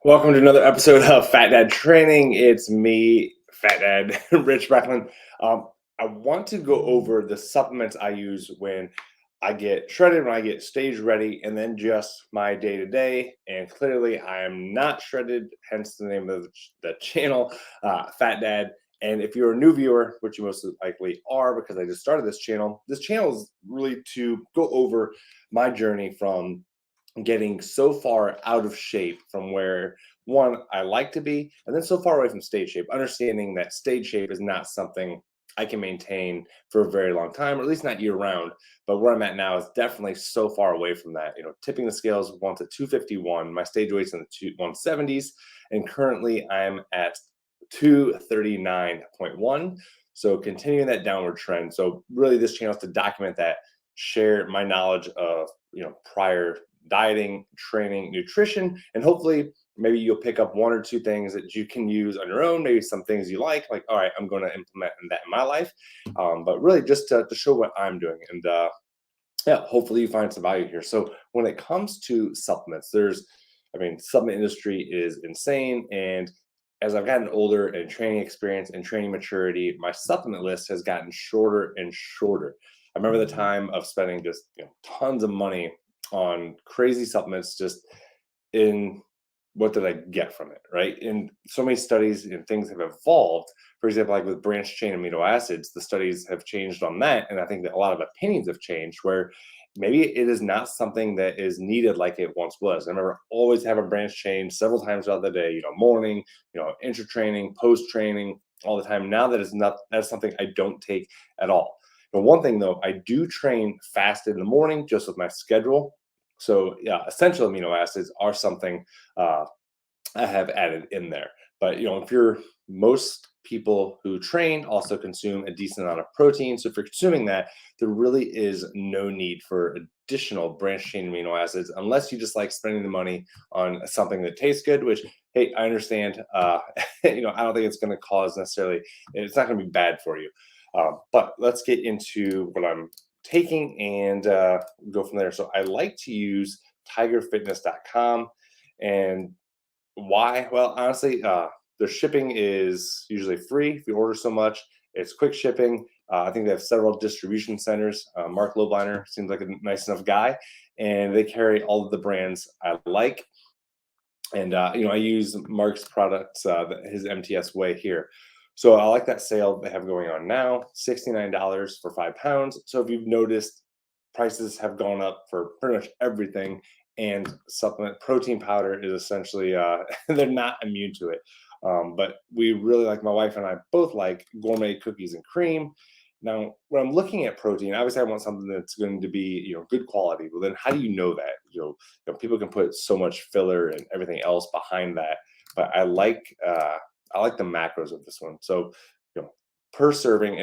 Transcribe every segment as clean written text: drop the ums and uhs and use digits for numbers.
Welcome to another episode of Fat Dad Training. It's me, Fat Dad Rich Brackman. Um, I want to go over the supplements I use when I get shredded, when I get stage ready, and then just my day to day. And clearly, I am not shredded, hence the name of the channel, Fat Dad. And if you're a new viewer, which you most likely are because I just started this channel is really to go over my journey from getting so far out of shape from where one I like to be, and then so far away from stage shape, understanding that stage shape is not something I can maintain for a very long time, or at least not year round. But where I'm at now is definitely so far away from that. Tipping the scales once to 251, my stage weight's in the 170s, and currently I'm at 239.1. So continuing that downward trend. So really, this channel is to document that, share my knowledge of prior dieting, training, nutrition, and hopefully maybe you'll pick up one or two things that you can use on your own, maybe some things you like, all right, I'm going to implement that in my life. But really just to show what I'm doing. And yeah, hopefully you find some value here. So when it comes to supplements, supplement industry is insane. And as I've gotten older and training experience and training maturity, my supplement list has gotten shorter and shorter. I remember the time of spending just tons of money on crazy supplements, just in what did I get from it, right? And so many studies and things have evolved. For example, like with branched chain amino acids, the studies have changed on that. And I think that a lot of opinions have changed where maybe it is not something that is needed like it once was. I remember always having branched chain several times throughout the day, morning, intra training, post training, all the time. Now that is not, that's something I don't take at all. But one thing though, I do train fasted in the morning just with my schedule. So yeah, essential amino acids are something I have added in there. But if you're most people who train also consume a decent amount of protein. So if you're consuming that, there really is no need for additional branched chain amino acids unless you just like spending the money on something that tastes good, which hey, I understand. I don't think it's going to cause necessarily, it's not going to be bad for you. But let's get into what I'm taking and go from there. So I like to use tigerfitness.com. And why? Well, honestly, their shipping is usually free if you order so much. It's quick shipping. I think they have several distribution centers. Mark Lobliner seems like a nice enough guy, and they carry all of the brands I like. And I use Mark's products, his MTS Way here. So I like that sale they have going on now, $69 for 5 pounds. So if you've noticed, prices have gone up for pretty much everything, and supplement protein powder is essentially they're not immune to it. But we really like, my wife and I both like gourmet cookies and cream. Now, when I'm looking at protein, obviously I want something that's going to be, good quality. Well, then how do you know that? People can put so much filler and everything else behind that, but I like the macros of this one. So, per serving,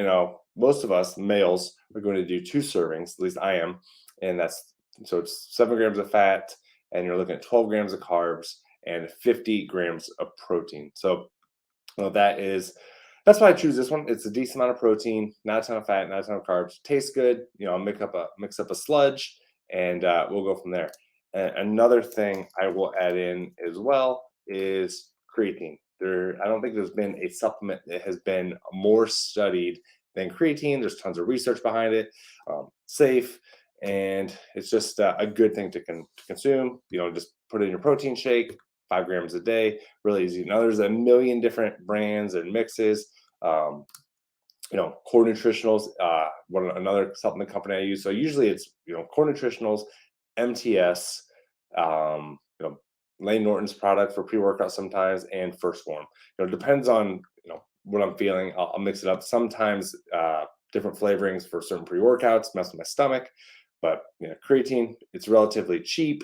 most of us males are going to do 2 servings. At least I am, and that's so it's 7 grams of fat, and you're looking at 12 grams of carbs and 50 grams of protein. So, that's why I choose this one. It's a decent amount of protein, not a ton of fat, not a ton of carbs. Tastes good. I'll mix up a sludge, and we'll go from there. And another thing I will add in as well is creatine. I don't think there's been a supplement that has been more studied than creatine. There's tons of research behind it, safe, and it's just a good thing to consume. Just put it in your protein shake, 5 grams a day, really easy. Now there's a million different brands and mixes. Um, Core Nutritionals, another supplement company I use. So usually it's Core Nutritionals, MTS, Lane Norton's product for pre-workout sometimes, and First Form. It depends on what I'm feeling. I'll mix it up. Sometimes different flavorings for certain pre-workouts mess with my stomach, but creatine, it's relatively cheap.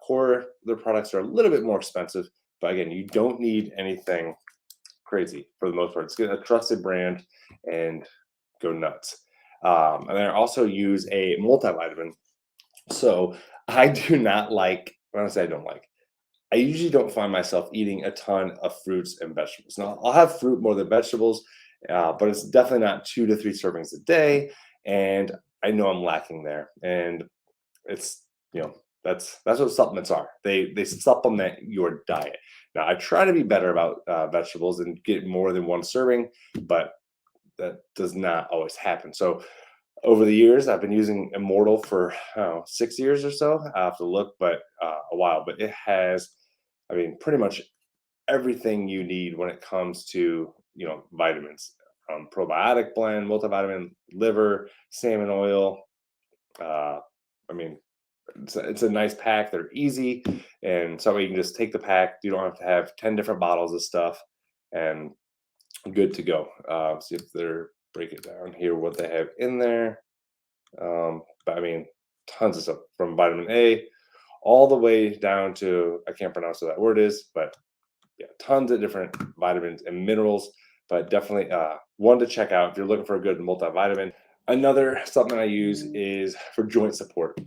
Core, their products are a little bit more expensive, but again, you don't need anything crazy for the most part. It's a trusted brand and go nuts. And I also use a multivitamin. So I do not like, when I say I don't like, I usually don't find myself eating a ton of fruits and vegetables. Now, I'll have fruit more than vegetables, but it's definitely not 2 to 3 servings a day. And I know I'm lacking there. And it's, That's what supplements are. They supplement your diet. Now I try to be better about vegetables and get more than one serving, but that does not always happen. So over the years, I've been using Immortal for I don't know, 6 years or so. I have to look, but a while. But it has, I mean, pretty much everything you need when it comes to vitamins. Probiotic blend, multivitamin, liver, salmon oil. Uh, I mean, it's a nice pack. They're easy, and so you can just take the pack. You don't have to have 10 different bottles of stuff, and good to go. See if they're break it down here what they have in there. But I mean, tons of stuff from vitamin A all the way down to I can't pronounce what that word is, but yeah, tons of different vitamins and minerals. But definitely one to check out if you're looking for a good multivitamin. Another supplement I use is for joint support.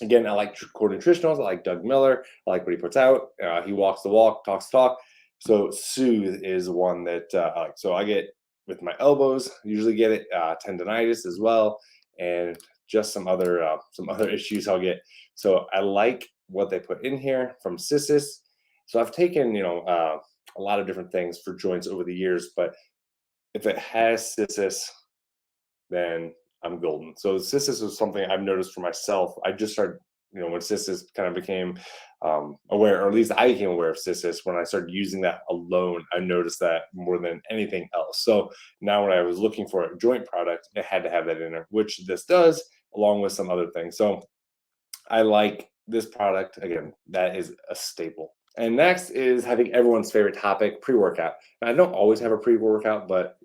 Again, I like Core Nutritionals. I like Doug Miller. I like what he puts out. He walks the walk, talks the talk. So Soothe is one that I like. So I get with my elbows, usually get it tendonitis as well, and just some other issues I'll get. So I like what they put in here from Sissus. So I've taken a lot of different things for joints over the years, but if it has Sissus, then I'm golden. So Cissus was something I've noticed for myself. I just started, when Cissus kind of became aware, or at least I became aware of Cissus when I started using that alone. I noticed that more than anything else. So now when I was looking for a joint product, it had to have that in there, which this does, along with some other things. So I like this product. Again, that is a staple. And next is having everyone's favorite topic, pre-workout. Now, I don't always have a pre-workout, but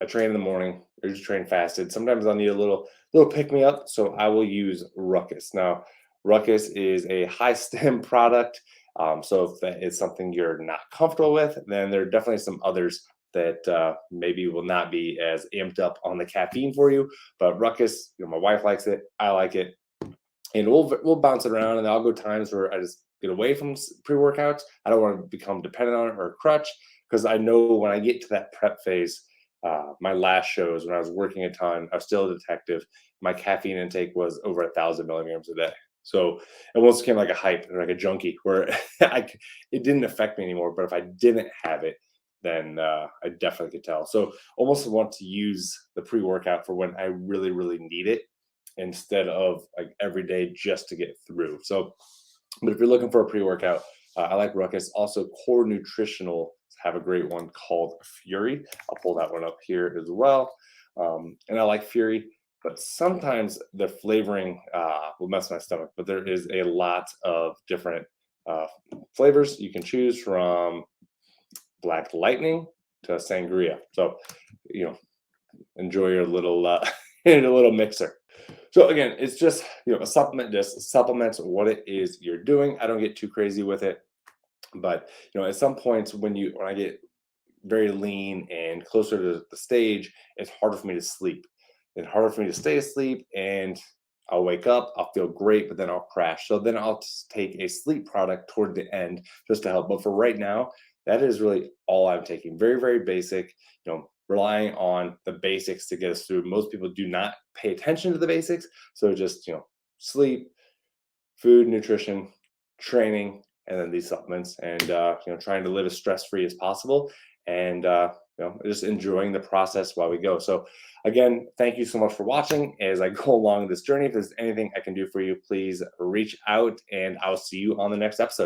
I train in the morning. I usually train fasted. Sometimes I'll need a little pick me up, so I will use Ruckus. Now, Ruckus is a high stim product. So if that is something you're not comfortable with, then there are definitely some others that maybe will not be as amped up on the caffeine for you. But Ruckus, my wife likes it. I like it, and we'll bounce it around. And I'll go times where I just get away from pre-workouts. I don't want to become dependent on it or a crutch, because I know when I get to that prep phase. My last shows when I was working a ton, I was still a detective. My caffeine intake was over 1,000 milligrams a day. So it almost became like a hype, like a junkie, where it didn't affect me anymore. But if I didn't have it, then I definitely could tell. So almost want to use the pre-workout for when I really, really need it, instead of like every day just to get through. So, but if you're looking for a pre-workout, I like Ruckus. Also, Core Nutritional have a great one called Fury. I'll pull that one up here as well. And I like Fury, but sometimes the flavoring will mess my stomach. But there is a lot of different flavors you can choose, from Black Lightning to Sangria. So, enjoy your little your little mixer. So again, it's just a supplement. Just supplements what it is you're doing. I don't get too crazy with it, but at some points when I get very lean and closer to the stage, it's harder for me to sleep, and harder for me to stay asleep. And I'll wake up, I'll feel great, but then I'll crash. So then I'll just take a sleep product toward the end just to help. But for right now, that is really all I'm taking. Very, very basic. Relying on the basics to get us through. Most people do not pay attention to the basics. So just, sleep, food, nutrition, training, and then these supplements, and, trying to live as stress-free as possible, and, just enjoying the process while we go. So again, thank you so much for watching as I go along this journey. If there's anything I can do for you, please reach out, and I'll see you on the next episode.